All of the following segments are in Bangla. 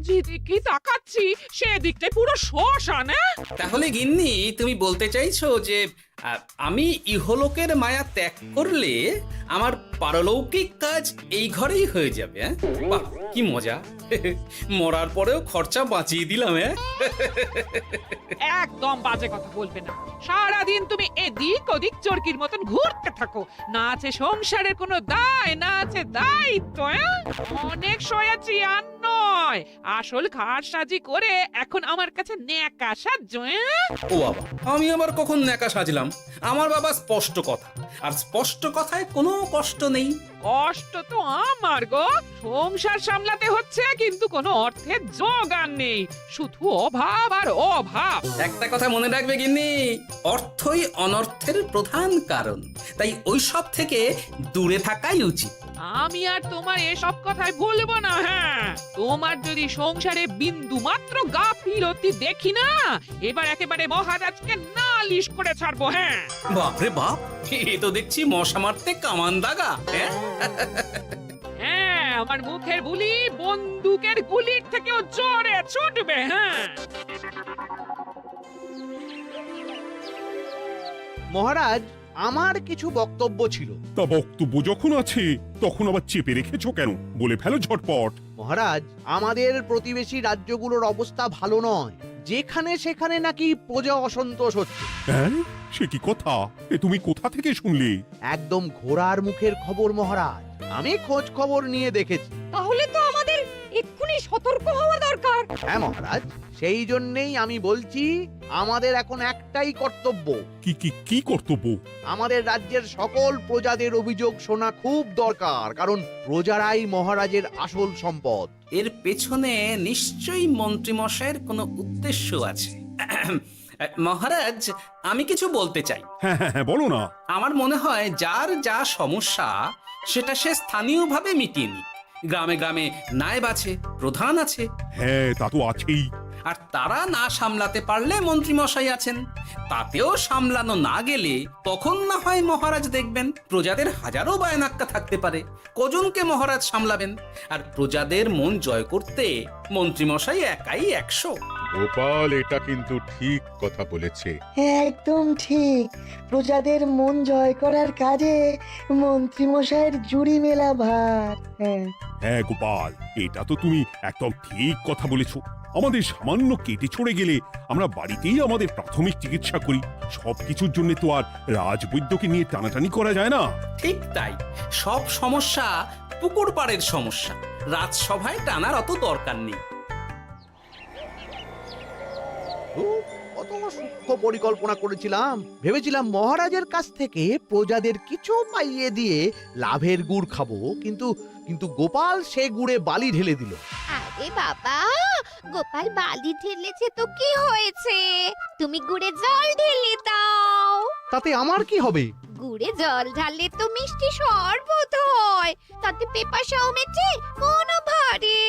যেদিকে তাকাচ্ছি সেদিকটাই পুরো শ্মশান। তাহলে গিন্নি তুমি বলতে চাইছো যে আমি ইহলোকের মায়া ত্যাগ করলে আমার পারলৌকিক কাজ এই ঘরেই হয়ে যাবে? বাহ, কি মজা! মরার পরেও খরচা বাঁচিয়ে দিলাম। একদম বাজে কথা বলবে না। সারাদিন তুমি এদিক ওদিক চরকির মতন ঘুরতে থাকো, না আছে সংসারের কোনো দায়, না আছে দায়িত্ব। অনেক সয়াছি আর নয়, আসল খাট সাজি করে এখন আমার কাছে ন্যাকা সাহায্য। ও বাবা, আমি আবার কখন ন্যাকা সাজলাম? আমার বাবা স্পষ্ট কথা, আর স্পষ্ট কথায় কোনো কষ্ট নেই। কষ্ট তো আমার গো, সংসার সামলাতে হচ্ছে কিন্তু কোনো অর্থের জোগান নেই, শুধু অভাব আর অভাব। একটা কথা মনে রাখবে গিন্নি, অর্থই অনর্থের প্রধান কারণ, তাই ওই সব থেকে দূরে থাকাই উচিত। আমি আর তোমার এসব কথাই বলবো না। তোমার যদি সংসারে বিন্দু মাত্র গাফিলতি দেখি না, এবার একেবারে মহারাজকে নালিশ করে ছাড়বো। বাপরে বাপ, এ তো দেখছি মশা মারতে কামান দাগা। আমার মুখের বুলি বন্দুকের গুলির থেকেও জোরে ছুটবে। মহারাজ, আমার কিছু বক্তব্য ছিল। তা বক্তব্য যখন আছে তখন আবার চেপে রেখেছো কেন? বলে ফেলো ঝটপট। মহারাজ, আমাদের প্রতিবেশী রাজ্যগুলোর অবস্থা ভালো নয়, যেখানে সেখানে নাকি প্রজা অসন্তোষ হচ্ছে। হ্যাঁ, সে কি কথা? এ তুমি কোথা থেকে শুনলে? একদম ঘোড়ার মুখের খবর মহারাজ, আমি খোঁজ খবর নিয়ে দেখেছি। তাহলে তো আমাদের এক্ষুনি সতর্ক হওয়া দরকার। হ্যাঁ মহারাজ, সেই জন্যেই আমি বলছি আমাদের এখন একটাই কর্তব্য। কি কি কি কর্তব্য? আমাদের রাজ্যের সকল প্রজাদের অভিযোগ শোনা খুব দরকার, কারণ প্রজারাই মহারাজের আসল সম্পদ। এর পেছনে নিশ্চয়ই মন্ত্রীমশাইয়ের কোনো উদ্দেশ্য আছে। মহারাজ, আমি কিছু বলতে চাই। হ্যাঁ হ্যাঁ হ্যাঁ, বলো না। আমার মনে হয় যার যা সমস্যা সেটা সে স্থানীয়ভাবে মিটিয়ে নিক। গ্রামে গ্রামে নায়েব আছে, প্রধান আছে। হ্যাঁ, তা তো আছেই। আর তারা না সামলাতে পারলে মন্ত্রীমশাই আছেন। তাতেও সামলানো না গেলে তখন না হয় মহারাজ দেখবেন। প্রজাদের হাজারো বায়নাক্কা থাকতে পারে, কজনকে মহারাজ সামলাবেন? আর প্রজাদের মন জয় করতে মন্ত্রীমশাই একাই 100। গোপাল এটা কিন্তু ঠিক কথা বলেছে। একদম ঠিক। প্রজাদের মন জয় করার কাজে মন্ত্রীমশাইয়ের জুড়ি মেলা ভার। হ্যাঁ গোপাল, এটা তো তুমি একদম ঠিক কথা বলেছো। আমাদের সামান্য কেটে ছড়ে গেলে আমরা বাড়িতেই আমাদের প্রাথমিক চিকিৎসা করি। সবকিছুর জন্য তো আর রাজবৈদ্যকে নিয়ে টানাটানি করা যায় না। ঠিক তাই, সব সমস্যা পুকুর পাড়ের সমস্যা, রাজসভায় টানার অত দরকার নেই। কত সূক্ষ্ম পরিকল্পনা করেছিলাম। ভেবেছিলাম মহারাজের কাছ থেকে প্রজাদের কিছু পাইয়ে দিয়ে লাভের গুড় খাবো, কিন্তু কিন্তু গোপাল সে গুড়ে বালি ঢেলে দিল। আরে বাবা, গোপাল বালি ঢেলেছে তো কি হয়েছে? তুমি গুড়ে জল ঢেলে দাও। তাতে আমার কি হবে? গুড়ে জল ঢাললে তো মিষ্টি শরবত হয়, তাতে পেপাসাও মেটে, মনও ভরে।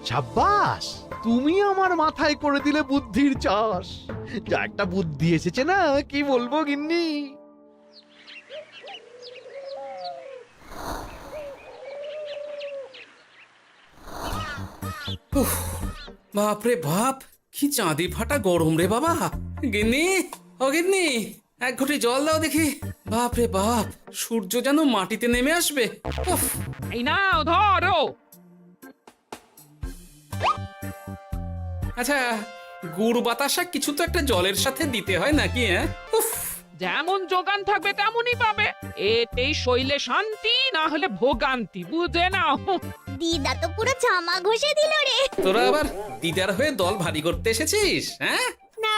সাব্বাস, তুমি আমার মাথায় করে দিলে বুদ্ধির চাষ। যা একটা বুদ্ধি এসেছে না, কি বলবো গিন্নি। বাপরে বাপ, কি চাঁদি ফাটা গরম রে বাবা। গিন্নি, ও গিন্নি, এক ঘটি জল দাও দেখি। বাপরে বাপ, সূর্য যেন মাটিতে নেমে আসবে। উফ। এই নাও ধরো। আচ্ছা, গুড় বাতাসা কিছু তো একটা জলের সাথে দিতে হয় নাকি? উফ। যেমন যোগান থাকবে তেমনই পাবে। এতেই শৈলে শান্তি, না হলে ভোগান্তি, বুঝে নাও। দিদা তো পুরো জামা ঘষে দিল রে। তোরা আবার দিদার হয়ে দল ভারী করতে এসেছিস? হ্যাঁ না,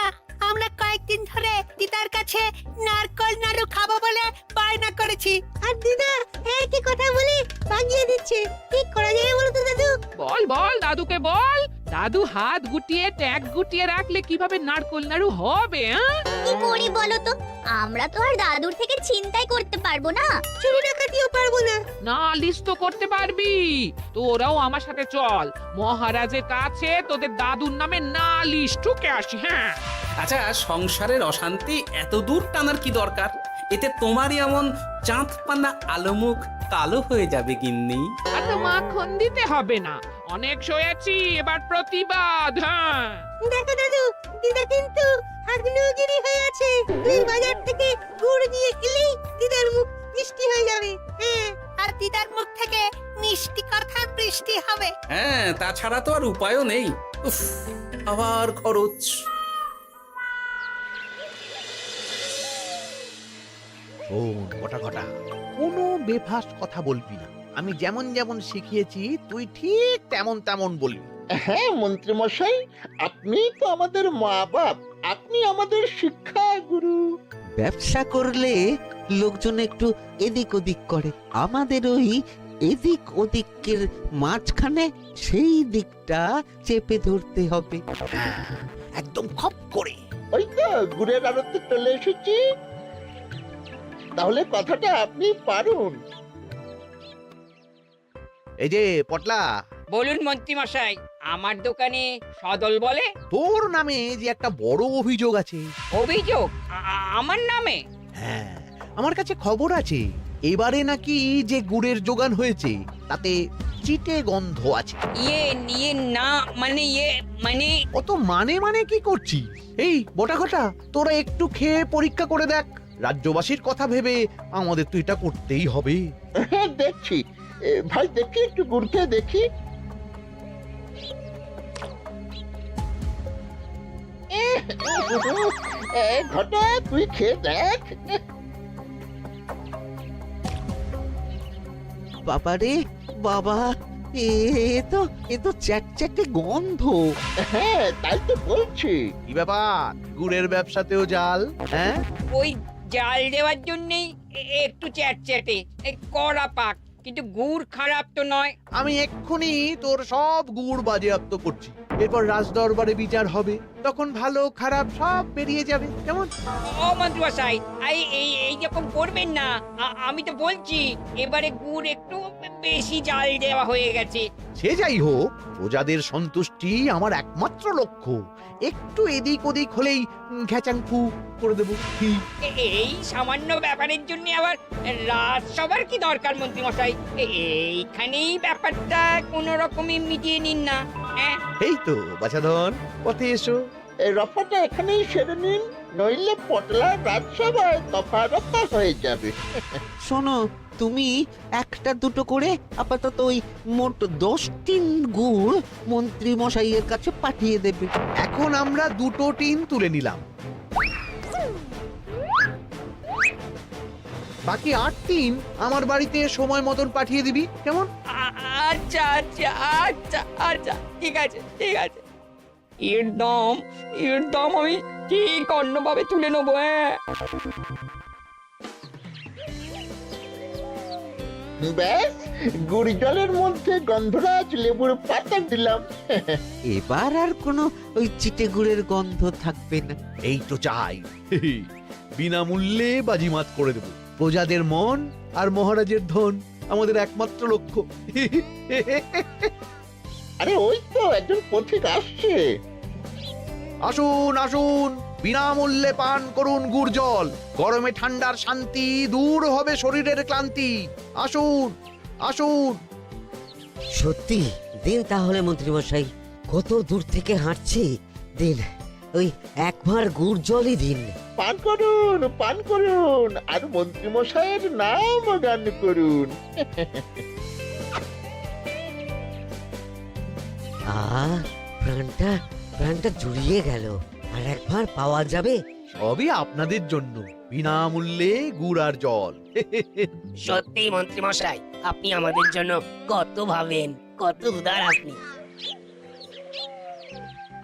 আমরা কয়েকদিন ধরে দিদার কাছে নারকল নাড়ু খাবো বলে বায়না করেছি। আর দিদা একই কথা বলে ভাঙিয়ে দিচ্ছে। কি করা যায় বলো তো দাদু? বল বল দাদুকে বল। দাদু হাত গুটিয়ে ট্যাগ গুটিয়ে রাখলে কিভাবে নারকোল নাড়ু হবে? কি করি বলো তো? আমরা তো আর দাদুর থেকে চিন্তাই করতে পারবো না, চুরি ডাকাতিও পারবো না। নালিশ তো করতে পারবি। তোরাও আমার সাথে চল, মহারাজের কাছে তোদের দাদুর নামে নালিশ ঠুকে আসি। আচ্ছা, সংসারের অশান্তি এত দূর টানার কি দরকার? এতে তোমারই এমন চাঁদপানা আলোমুখ কালো হয়ে যাবে গিন্নি। এত মাখন দিতে হবে না, অনেক সয়েছি, এবার প্রতিবাদ। হ্যাঁ, দেখো দাদু, দিদা কিন্তু আগ্নেয়গিরি হয়ে আছে। তুই বাজার থেকে গুড় নিয়ে এলেই দিদার মুখ মিষ্টি হয়ে যাবে। হ্যাঁ, আর দিদার মুখ থেকে মিষ্টি কথার বৃষ্টি হবে। হ্যাঁ, তাছাড়া তো আর উপায়ও নেই। উফ, আবার খরচ। শোন গোটা ঘটা, কোনো বেফাস কথা বলবি না। আমি যেমন যেমন শিখিয়েছি তুই ঠিক তেমন তেমন বলবি। হ্যাঁ মন্ত্রী মশাই, আপনি তো আমাদের মা বাপ, আপনি আমাদের শিক্ষা গুরু। ব্যবসা করলে লোকজন একটু এদিক ওদিক করে, আমাদের ওই এদিক ওদিকের মাঝখানে সেই দিকটা চেপে ধরতে হবে। হ্যাঁ, একদম খপ করে। ওই তো গুড়ের আড়তে চলে এসেছি, তাহলে কথাটা আপনি পারুন। এই যে পটলা, বলুন মন্ত্রী মশাই, আমার দোকানে সদল বলে তোর নামে যে একটা বড় অভিযোগ আছে। অভিযোগ আমার নামে? হ্যাঁ, আমার কাছে খবর আছে এবারে নাকি যে গুড়ের যোগান হয়েছে তাতে চিটে গন্ধ আছে। ইয়ে না মানে মানে অত মানে কি করছি? এই বটা ঘটা, তোরা একটু খেয়ে পরীক্ষা করে দেখ। রাজ্যবাসীর কথা ভেবে আমাদের তো এটা করতেই হবে। হ্যাঁ দেখছি, ভাই দেখি একটু গুড় খেয়ে দেখি। ঘটা তুই খেয়ে দেখ। বাবারে বাবা, এ তো চ্যাটচ্যাটে গন্ধ। হ্যাঁ তাই তো বলছি। কি ব্যাপার, গুড়ের ব্যবসাতেও জাল? হ্যাঁ, ওই জাল দেওয়ার জন্যই একটু চ্যাটচ্যাটে, কড়া পাক, কিন্তু গুড় খারাপ তো নয়। আমি এক্ষুনি তোর সব গুড় বাজেয়াপ্ত করছি। এরপর রাজদরবারে বিচার হবে, তখন ভালো খারাপ সব বেরিয়ে যাবে। কেমন? ও মন্ত্রী মশাই, এই রকম করবেন না। আমি তো বলছি এবারে গুড় একটু বেশি জাল দেওয়া হয়ে গেছে। সে যাই হোক, প্রজাদের সন্তুষ্টি আমার একমাত্র লক্ষ্য। একটু এদিক ওদিক হলেই ঘ্যাচাংফু করে দেবো। কি? এই সামান্য ব্যাপারের জন্য আবার রাজসভার কি দরকার মন্ত্রী মশাই? এইখানেই ব্যাপারটা কোনো রকমই মিটিয়ে নিন না। হ্যাঁ, এই তো বাছাধন, পথে এসো। এই রফাটা এখানেই সেরে নিন, নইলে পটলা রাজসভায় দফা রফা হয়ে যাবে। শোনো, তুমি একটা দুটো করে আপাতত ওই মোট 10 টিন গুড় মন্ত্রী মশাইয়ের কাছে পাঠিয়ে দেবে। এখন আমরা 2 টিন তুলে নিলাম, বাকি 8 টিন আমার বাড়িতে সময় মতন পাঠিয়ে দিবি। কেমন? আচ্ছা আচ্ছা আচ্ছা আচ্ছা, ঠিক আছে ঠিক আছে। এর দাম আমি ঠিক অন্যভাবে তুলে নেবো। হ্যাঁ, ব্যাস, গুড় জলের মধ্যে গন্ধরাজ লেবুর পাতা দিলাম। এবার আর কোনো ওই চিটে গুড়ের গন্ধ থাকবে না। এই তো চাই। বিনামূল্যে বাজিমাত করে দেব। প্রজাদের মন আর মহারাজের ধন আমাদের একমাত্র লক্ষ্য। আরে ওই তো একজন পথিক আসছে। আসুন আসুন, বিনামূল্যে পান করুন গুড় জল। গরমে ঠান্ডার শান্তি, দূর হবে শরীরের ক্লান্তি। আসুন আসুন। সত্যি দিন তাহলে মন্ত্রী মশাই, কত দূর থেকে হাঁটছি, দিন ওই এক ভাঁড় গুড় জলই দিন। পান করুন, আর মন্ত্রী মশাইয়ের নাম গান করুন। প্রাণটা জুড়িয়ে গেল। আর এক ভাঁড় পাওয়া যাবে? সবই আপনাদের জন্য, বিনামূল্যে গুড় আর জল। সত্যি মন্ত্রী মশাই, আপনি আমাদের জন্য কত ভাবেন, কত উদার আপনি।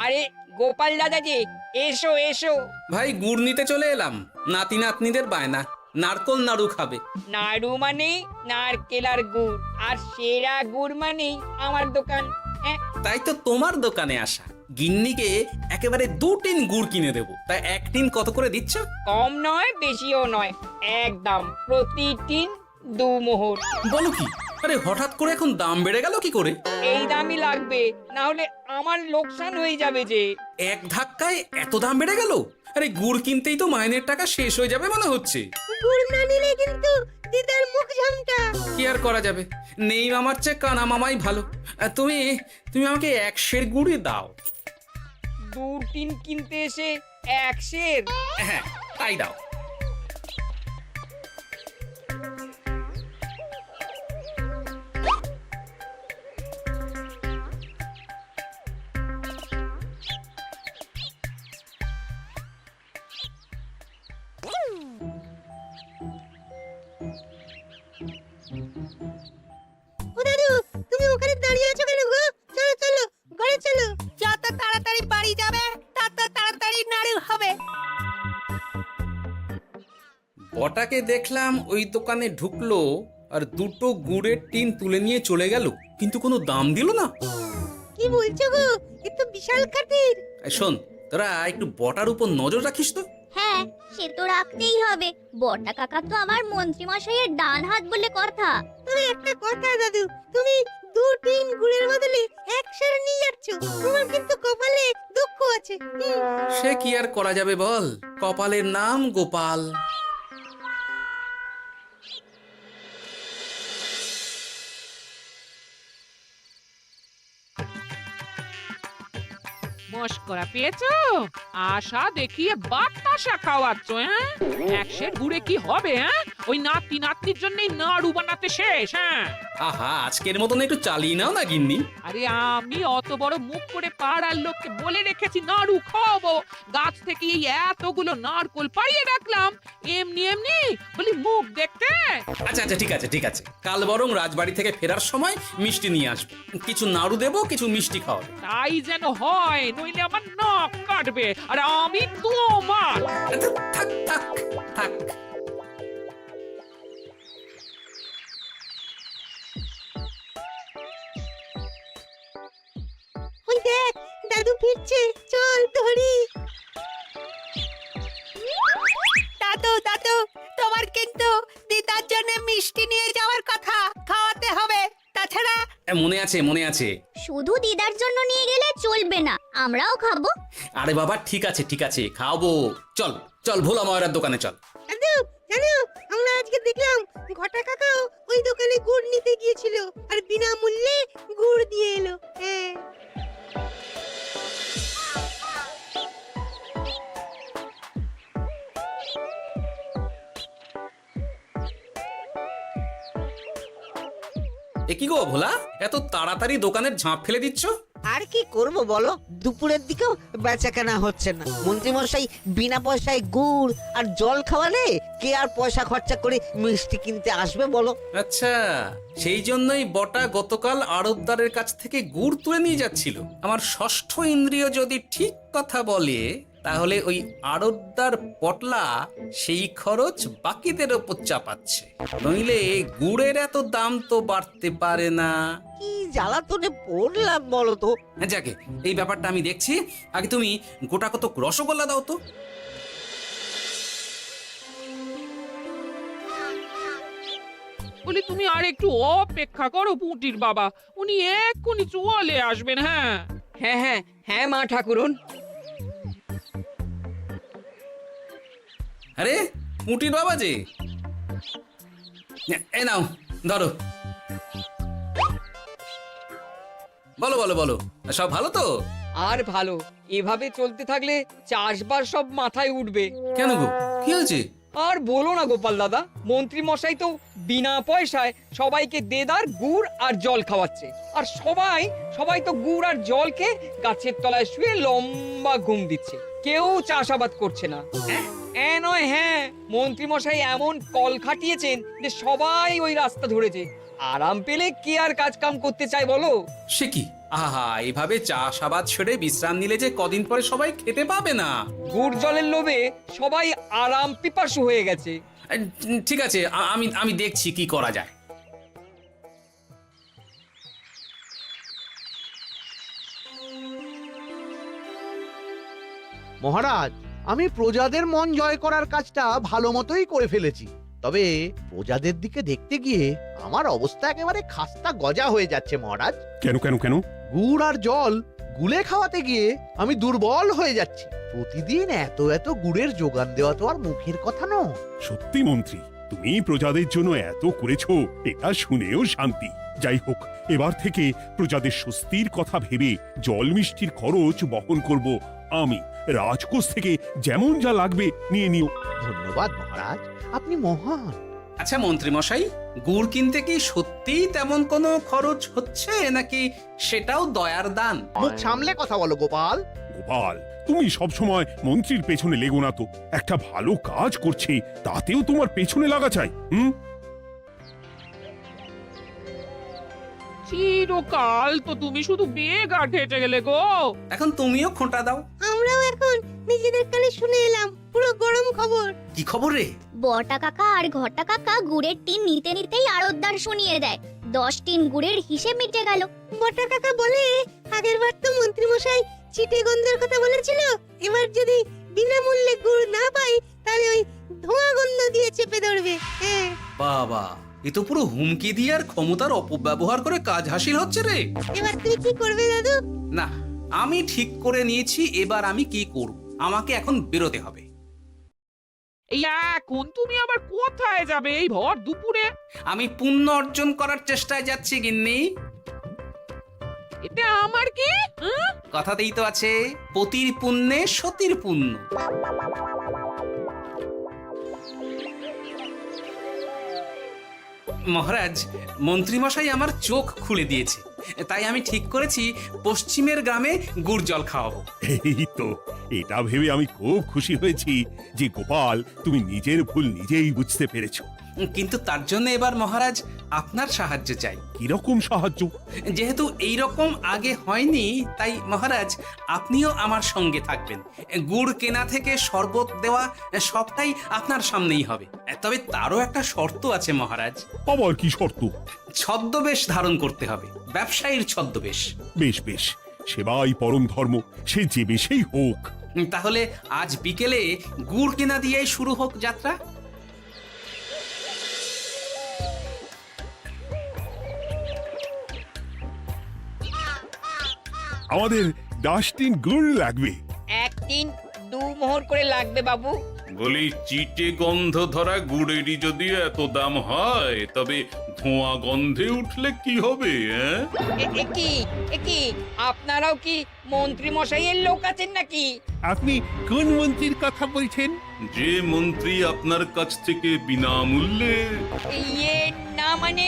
আরে গোপাল দাদা যে, এসো এসো। ভাই গুড় নিতে চলে এলাম। নাতি নাতনিদের বায়না, নারকোল নাড়ু খাবে। নাড়ু মানে নারকেল আর গুড়, আর সেরা গুড় মানে আমার দোকান। হ্যাঁ, তাই তো তোমার দোকানে আসা। গিন্নিকে একেবারে 2 টিন গুড় কিনে দেবো। তাই 1 টিন কত করে দিচ্ছ? কম নয় বেশিও নয়, একদম প্রতি টিন 2 মোহর। বলো কি? আরে হঠাৎ করে এখন দাম বেড়ে গেল কি করে? এই দামই লাগবে, না হলে আমার লোকসান হয়ে যাবে যে। এক ধাক্কায় এত দাম বেড়ে গেল? আরে গুড় কিনতেই তো মাইনের টাকা শেষ হয়ে যাবে মনে হচ্ছে। গুড় না নিলে কিন্তু দিদার মুখ ঝামটা। কি আর করা যাবে, নেই মামার চেয়ে কানা মামাই ভালো। তুমি তুমি আমাকে 1 সের গুড়ই দাও। 2 টিন কিনতে এসে 1 সের? হ্যাঁ তাই দাও। ও দাদু, তুমি ওখানে দাঁড়িয়ে আছো কেন গো? চলো চলো, ঘরে চলো। যত তাড়াতাড়ি বাড়ি যাবে তত তাড়াতাড়ি নাড়ু হবে। বটাকে দেখলাম ওই দোকানে ঢুকলো আর 2টো গুড়ের টিন তুলে নিয়ে চলে গেল, কিন্তু কোনো দাম দিল না। কি বলছো গো? এ তো বিশাল খাতির। এই শোন, তোরা একটু বটার উপর নজর রাখিস তো। হ্যাঁ, সে তো রাখতেই হবে। বটা কাকা তো আমার মন্ত্রী মশাইয়ের ডান হাত বলে কথা। তবে একটা কথা দাদু, তুমি 2 টিন গুড়ের বদলে 1 সের নিয়ে যাচ্ছ। তোমার কিন্তু কপালে দুঃখ আছে। সে কি আর করা যাবে বল, কপালের নাম গোপাল। মস্করা পেয়েছো? আশা দেখিয়ে বাতাসা খাওয়াচ্ছ, হ্যাঁ? 1 সের গুড়ে কি হবে, হ্যাঁ? ওই নাতি নাতনির জন্যই নাড়ু বানাতে শেষ, হ্যাঁ? আহা, আজকের মতন একটু চালিয়ে নাও না গিন্নি। আরে আমি অত বড় মুখ করে পাড়ার লোককে বলে রেখেছি নাড়ু খাওয়াবো, গাছ থেকে এই এতগুলো নারকোল পাড়িয়ে রাখলাম, এমনি এমনি বলি মুখ দেখতে। আচ্ছা আচ্ছা, ঠিক আছে ঠিক আছে, কাল বরং রাজবাড়ি থেকে ফেরার সময় মিষ্টি নিয়ে আসবো। কিছু নাড়ু দেবো, কিছু মিষ্টি খাওয়াবো। তাই যেন হয়, নইলে আমার নাক কাটবে আর আমি তোমার। আচ্ছা, থাক থাক থাক। ওই দেখ, দাদু ফিরছে, চল ধরি। দাদু দাদু, তোমার কিন্তু দিদার জন্য মিষ্টি নিয়ে যাওয়ার কথা, খাওয়াতে হবে। তাছাড়া মনে আছে মনে আছে। শুধু দিদার জন্য নিয়ে গেলে চলবে না, আমরাও খাবো। আরে বাবা, ঠিক আছে ঠিক আছে, খাওয়াবো। চল চল, ভোলা ময়রার দোকানে চল। দাদু জানো, আমরা আজকে দেখলাম ঘটা কাকাও ওই দোকানে গুড় নিতে গিয়েছিল আর বিনামূল্যে গুড় দিয়ে এলো। হ্যাঁ, এ কি গো ভোলা, এত তাড়াতাড়ি দোকানের ঝাঁপ ফেলে দিচ্ছ? আর কি করব বলো, দুপুরের দিকেও বেচা কেনা হচ্ছে না। মন্ত্রীমশাই বিনা পয়সায় গুড় আর জল খাওয়ালে কে আর পয়সা খরচা করে মিষ্টি কিনতে আসবে বলো? আচ্ছা, সেই জন্যই বটা গতকাল আড়তদারের কাছ থেকে গুড় তুলে নিয়ে যাচ্ছিল। আমার ষষ্ঠ ইন্দ্রিয় যদি ঠিক কথা বলে, তাহলে ওই আড়তদার পটলা সেই খরচ বাকিদের ওপর চাপাচ্ছে। নইলে গুড়ের এত দাম তো বাড়তে পারে না। কি জ্বালাতনে পড়লাম বলো তো। যাকে, এই ব্যাপারটা আমি দেখছি। আগে তুমি গোটা কত রসগোল্লা দাও তো। বলি তুমি আর একটু অপেক্ষা করো পুটির বাবা, উনি এক্ষুনি চলে আসবেন। হ্যাঁ হ্যাঁ হ্যাঁ হ্যাঁ মা ঠাকুরন। আরে পুটির বাবা যে, এ নাও ধরো। বলো বলো বলো, সব ভালো তো? আর ভালো, এভাবে চলতে থাকলে চাষবাস সব মাথায় উঠবে। কেন গো, কি হয়েছে? আর বলো না গোপাল দাদা, মন্ত্রী মশাই তো বিনা পয়সায় সবাইকে দেদার গুড় আর জল খাওয়াচ্ছে। আর সবাই সবাই তো গুড় আর জলকে গাছের তলায় শুয়ে লম্বা ঘুম দিচ্ছে, কেউ চাষাবাদ করছে না। নয়, হ্যাঁ, মন্ত্রী মশাই এমন কল খাটিয়েছেন যে সবাই ওই রাস্তা ধরেছে। আরাম পেলে কে আর কাজ কাম করতে চায় বলো? সে কি, আহা, এভাবে চাষাবাদ ছেড়ে বিশ্রাম নিলে যে কদিন পরে সবাই খেতে পাবে না। গুড় জলের লোভে সবাই আরাম পিপাসু হয়ে গেছে। ঠিক আছে, আমি দেখছি কি করা যায়। মহারাজ, আমি প্রজাদের মন জয় করার কাজটা ভালো মতোই করে ফেলেছি। তবে প্রজাদের দিকে দেখতে গিয়ে আমার অবস্থা একেবারে খাস্তা গজা হয়ে যাচ্ছে মহারাজ। কেন কেন কেন? গুড় আর জল গুলে খাওয়াতে গিয়ে আমি দুর্বল হয়ে যাচ্ছি। প্রতিদিন এত এত গুড়ের যোগান দেওয়া তো আর মুখের কথা নয়। সত্যি মন্ত্রী, তুমি প্রজাদের জন্য এত করেছো, এটা শুনেও শান্তি। যাই হোক, এবার থেকে প্রজাদের স্বস্তির কথা ভেবে জল মিষ্টির খরচ বহন করব আমি। রাজকোষ থেকে যেমন যা লাগবে নিয়ে নিও। ধন্যবাদ মহারাজ, আপনি মহান। আচ্ছা মন্ত্রী মশাই, গুড় কিনতে কি সত্যিই তেমন কোনো খরচ হচ্ছে নাকি সেটাও দয়ার দান? মুখ সামলে কথা বলো গোপাল। গোপাল, তুমি সবসময় মন্ত্রীর পেছনে লেগো না তো। একটা ভালো কাজ করছে তাতেও তোমার পেছনে লাগা চাই। চিরকাল তো তুমি শুধু বেগ আর ঘেটে গেলে গো। এখন তুমিও খোঁটা দাও। আমরাও এখন নিজেদের কানে শুনে এলাম পুরো গরম খবর। কি খবর রে? বটা কাকা আর ঘটা কাকা গুড়ের টিন নিতে নিতেই আড়তদার শুনিয়ে দেয় 10 টিন গুড়ের হিসেব মিটে গেল। বটা কাকা বলে, আগের বার তো মন্ত্রী মশাই চিটে গন্ধের কথা বলেছিল, এবার যদি বিনামূল্যে গুড় না পাই তাহলে ওই ধোঁয়া গন্ধ দিয়ে চেপে ধরবে। হ্যাঁ, বাবা, এ তো পুরো হুমকি দিয়ে আর ক্ষমতার অপব্যবহার করে কাজ হাসিল হচ্ছে রে। এবার তুই কি করবে দাদু? না, আমি ঠিক করে নিয়েছি এবার আমি কি করব। আমাকে এখন বেরোতে হবে। এই এখন তুমি আবার কোথায় যাবে এই ভর দুপুরে? আমি পুণ্য অর্জন করার চেষ্টায় যাচ্ছি গিন্নি। এতে আমার কি? কথাতেই তো আছে, পতির পুণ্যে সতীর পুণ্য। মহারাজ, মন্ত্রীমশাই আমার চোখ খুলে দিয়েছে, তাই আমি ঠিক করেছি পশ্চিমের গ্রামে গুড় জল খাওয়াবো। এই তো, এটা ভেবে আমি খুব খুশি হয়েছি যে গোপাল, তুমি নিজের ভুল নিজেই বুঝতে পেরেছো। কিন্তু তার জন্য এবার মহারাজ আপনার সাহায্য চাই। কিরকম সাহায্য? যেহেতু এই রকম আগে হয়নি, তাই মহারাজ আপনিও আমার সঙ্গে থাকবেন। গুড় কেনা থেকে শরবত দেওয়া সবটাই আপনার সামনেই হবে। তবে তারও একটা শর্ত আছে মহারাজ। আবার কি শর্ত? ছদ্মবেশ ধারণ করতে হবে, ব্যবসায়ীর ছদ্মবেশ। বেশ বেশ, সেবাই পরম ধর্ম, সে যে বেশেই হোক। তাহলে আজ বিকেলে গুড় কেনা দিয়েই শুরু হোক যাত্রা। আমাদের 10 টিন গুড় লাগবে। 1 টিন 2 মোহর করে লাগবে বাবু। বলি, চিটে গন্ধ ধরা গুড়েরই যদি এত দাম হয়, তবে ধোঁয়া গন্ধে উঠলে কি হবে? কি আপনারাও কি মন্ত্রী মশাইয়ের লোক আছেন নাকি? আপনি কোন মন্ত্রীর কথা বলছেন? যে মন্ত্রী আপনার কাছ থেকে বিনামূল্যে। ইয়ে না মানে,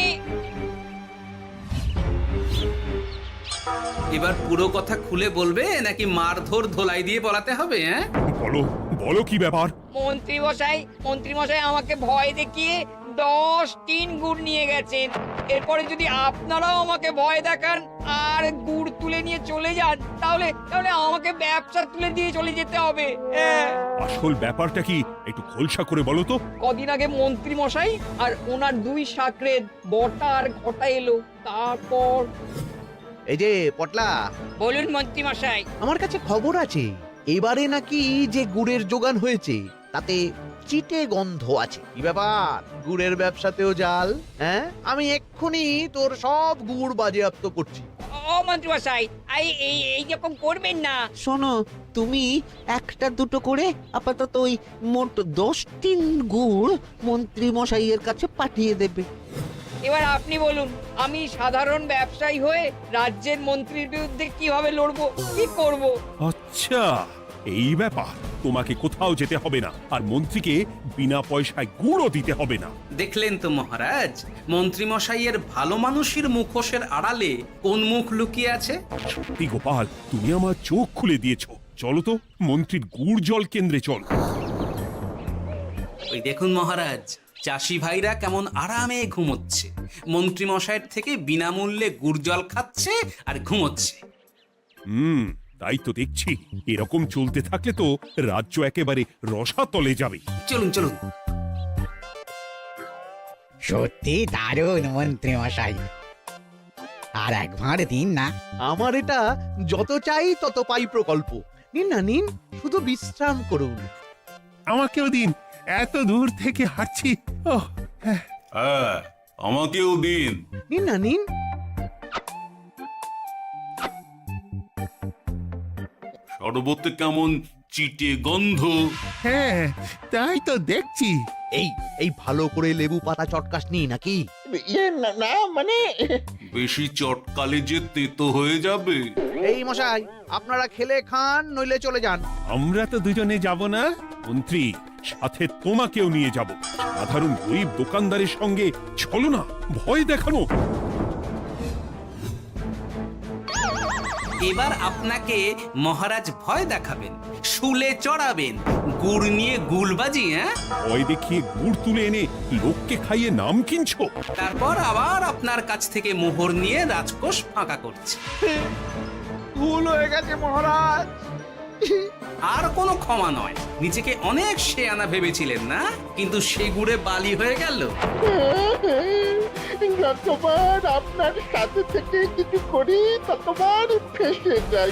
এবার পুরো কথা খুলে বলবে নাকি মারধর ধোলাই দিয়ে বলাতে হবে? হ্যাঁ, বলো বলো, কি ব্যাপার? মন্ত্রী মশাই আমাকে ভয় দেখিয়ে 10 টিন গুড় নিয়ে গেছেন। এরপরে যদি আপনারাও আমাকে ভয় দেখান আর গুড় তুলে নিয়ে চলে যান, তাহলে আমাকে ব্যবসা তুলে দিয়ে চলে যেতে হবে। আসল ব্যাপারটা কি একটু খোলসা করে বলো তো। কদিন আগে মন্ত্রী মশাই আর ওনার 2 সাকরেদ বটা আর ঘটা এলো, তারপর। এই যে পটলা, বলুন মন্ত্রী মশাই। আমার কাছে খবর আছে এবারে নাকি যে গুড়ের যোগান হয়েছে তাতে চিটে গন্ধ আছে। কি ব্যাপার, গুড়ের ব্যবসাতেও জাল? হ্যাঁ, আমি এক্ষুনি তোর সব গুড় বাজেয়াপ্ত করছি। ও মন্ত্রী মশাই, এই রকম করবেন না। শোনো, তুমি 1-2 করে আপাতত ওই মোট 10 টিন গুড় মন্ত্রী মশাইয়ের কাছে পাঠিয়ে দেবে। এবার আপনি বলুন, আমি সাধারণ ব্যবসায়ী হয়ে রাজ্যের মন্ত্রীর বিরুদ্ধে কিভাবে লড়বো, কি করব? আচ্ছা, এই ব্যাপার। তোমাকে কোথাও যেতে হবে না, আর মন্ত্রীকে বিনা পয়সায় গুড়ও দিতে হবে না। দেখলেন তো মহারাজ, মন্ত্রী মশাইয়ের ভালো মানুষের মুখোশের আড়ালে কোন মুখ লুকিয়ে আছে। সত্যি গোপাল, তুমি আমার চোখ খুলে দিয়েছো। চলো তো মন্ত্রীর গুড় জল কেন্দ্রে চলো। ওই দেখুন মহারাজ, চাষি ভাইরা কেমন আরামে ঘুমোচ্ছে, মন্ত্রী মশাইয়ের থেকে বিনামূল্যে গুড় জল খাচ্ছে আর ঘুমোচ্ছে। তাই তো দেখছি। এরকম চলতে থাকলে তো রাজ্য একেবারে রসাতলে যাবে। চলুন চলুন। সত্যি দারুণ মন্ত্রী মশাই, আর একবার দিন না। আমার এটা যত চাই তত পাই প্রকল্প। নিন না নিন, শুধু বিশ্রাম করুন। আমাকেও দিন, এত দূর থেকে হাঁটছি। হ্যাঁ, আমাকেও দিন। নিন না নিন। শরবতে কেমন চিটে গন্ধ। হ্যাঁ তাই তো দেখছি। এই এই ভালো করে লেবু পাতা চটকাসনি নাকি? ইয়ে না না, মানে বেশি চটকালে যে তেতো হয়ে যাবে। এই মশাই, আপনারা খেলে খান নইলে চলে যান। আমরা তো দুজনে যাব না মন্ত্রী, সাথে তোমাকেও নিয়ে যাব। সাধারণ গরিব দোকানদারের সঙ্গে চলো না, ভয় দেখানো। এবার আপনাকে মহারাজ ভয় দেখাবেন, শুলে চড়াবেন, গুড় নিয়ে গুলবাজি। হ্যাঁ, ভয় দেখিয়ে গুড় তুলে এনে লোককে খাইয়ে নাম কিনছো। তারপর আবার আপনার কাছ থেকে মোহর নিয়ে রাজকোষ ফাঁকা করছে। ভুল হয়ে গেছে মহারাজ। আর কোনো ক্ষমা নয়। নিজেকে অনেক শেয়ানা ভেবেছিলেন না, কিন্তু সে গুড়ে বালি হয়ে গেল। যতবার আপনার সাথে থেকে কিছু করি ততবার ফেসে যাই।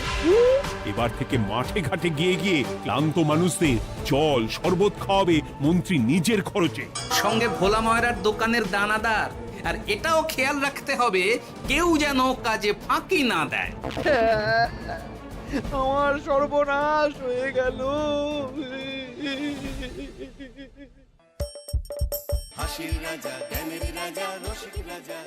এবার থেকে মাঠে ঘাটে গিয়ে গিয়ে ক্লান্ত মানুষদের জল শরবত খাওয়াবে মন্ত্রী নিজের খরচে। সঙ্গে ভোলা ময়রার দোকানের দানাদার। আর এটাও খেয়াল রাখতে হবে কেউ যেন কাজে ফাঁকি না দেয়। আমার সর্বনাশ হয়ে গেল। হাসির রাজা, জ্ঞানের রাজা, রসিক রাজা।